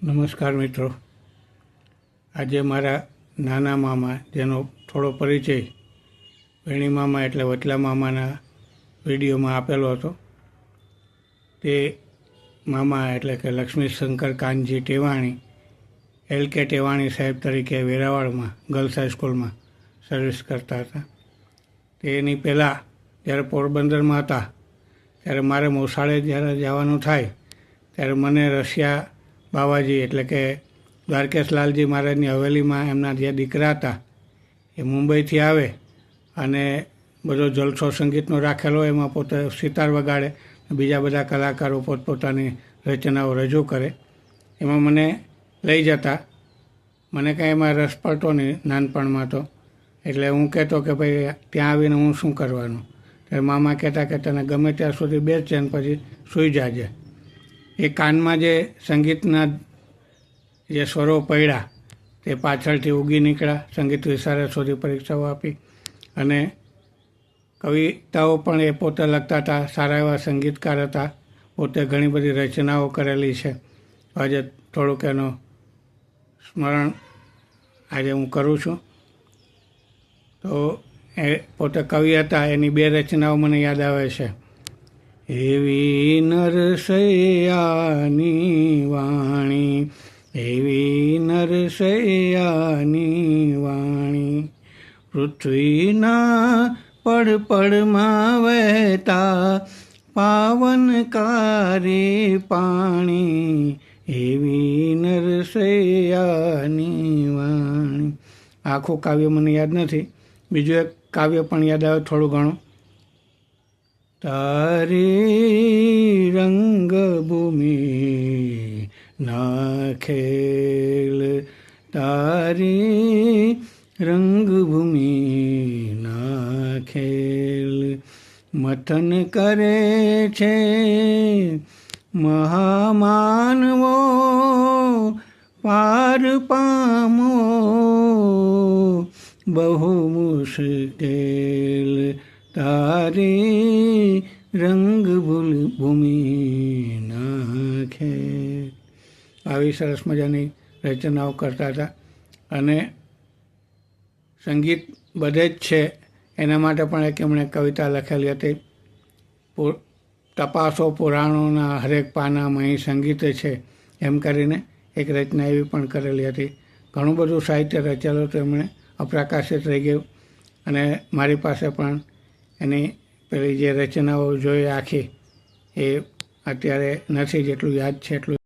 નમસ્કાર મિત્રો, આજે મારા નાના મામા જેનો થોડો પરિચય વેણી મામા એટલે વચલા મામાના વિડીયોમાં આપેલો હતો. તે મામા એટલે કે લક્ષ્મીશંકર કાનજી ટેવાણી LK ટેવાણી સાહેબ તરીકે વેરાવળમાં ગર્લ્સ હાઈસ્કૂલમાં સર્વિસ કરતા હતા. તેની પહેલાં જ્યારે પોરબંદરમાં હતા ત્યારે મારે મોસાળે જ્યારે જવાનું થાય ત્યારે મને રશિયા બાવાજી એટલે કે દ્વારકેશલાલજી મહારાજની હવેલીમાં એમના જે દીકરા હતા એ મુંબઈથી આવે અને બધો જલસો સંગીતનો રાખેલો, એમાં પોતે સિતાર વગાડે, બીજા બધા કલાકારો પોતપોતાની રચનાઓ રજૂ કરે. એમાં મને લઈ જતા. મને કાંઈ એમાં રસ પડતો નહીં નાનપણમાં તો, એટલે હું કહેતો કે ભાઈ ત્યાં આવીને હું શું કરવાનું. ત્યારે મામા કહેતા કે તને ગમે ત્યાં સુધી બેસજે ને પછી સૂઈ જાજે. એ કાનમાં જે સંગીતના જે સ્વરો પડ્યા તે પાછળથી ઉગી નીકળ્યા. સંગીત વિશારદ સુધી પરીક્ષાઓ આપી અને કવિતાઓ પણ એ પોતે લખતા હતા. સારા એવા સંગીતકાર હતા. પોતે ઘણી બધી રચનાઓ કરેલી છે. આજે થોડુંક એનું સ્મરણ આજે હું કરું છું. તો એ પોતે કવિ હતા. એની બે રચનાઓ મને યાદ આવે છે. એવી નરસૈયાની વાણી, એવી નરસૈયાની વાણી, પૃથ્વીના પડ પડમાં વહેતા પાવનકારી પાણી, એવી નરસૈયાની વાણી. આખું કાવ્ય મને યાદ નથી. બીજું એક કાવ્ય પણ યાદ આવે થોડું ઘણું. તારી રંગભૂમિ ના ખેલ, તારી રંગભૂમિ ના ખેલ, મથન કરે છે મહામાનવો પાર પામો બહુ મુશ્કેલ, તારી રંગભૂમિ નાખે. આવી સરસ મજાની રચનાઓ કરતા હતા. અને સંગીત બધે જ છે એના માટે પણ એક એમણે કવિતા લખેલી હતી. તપાસો પુરાણોના હરેક પાનામાં અહીં સંગીત છે એમ કરીને એક રચના એવી પણ કરેલી હતી. ઘણું બધું સાહિત્ય રચેલું હતું એમણે, અપ્રકાશિત રહી ગયું. અને મારી પાસે પણ એની પેલી જે રચનાઓ જોઈ આખી એ અત્યારે નથી, જેટલું યાદ છે એટલું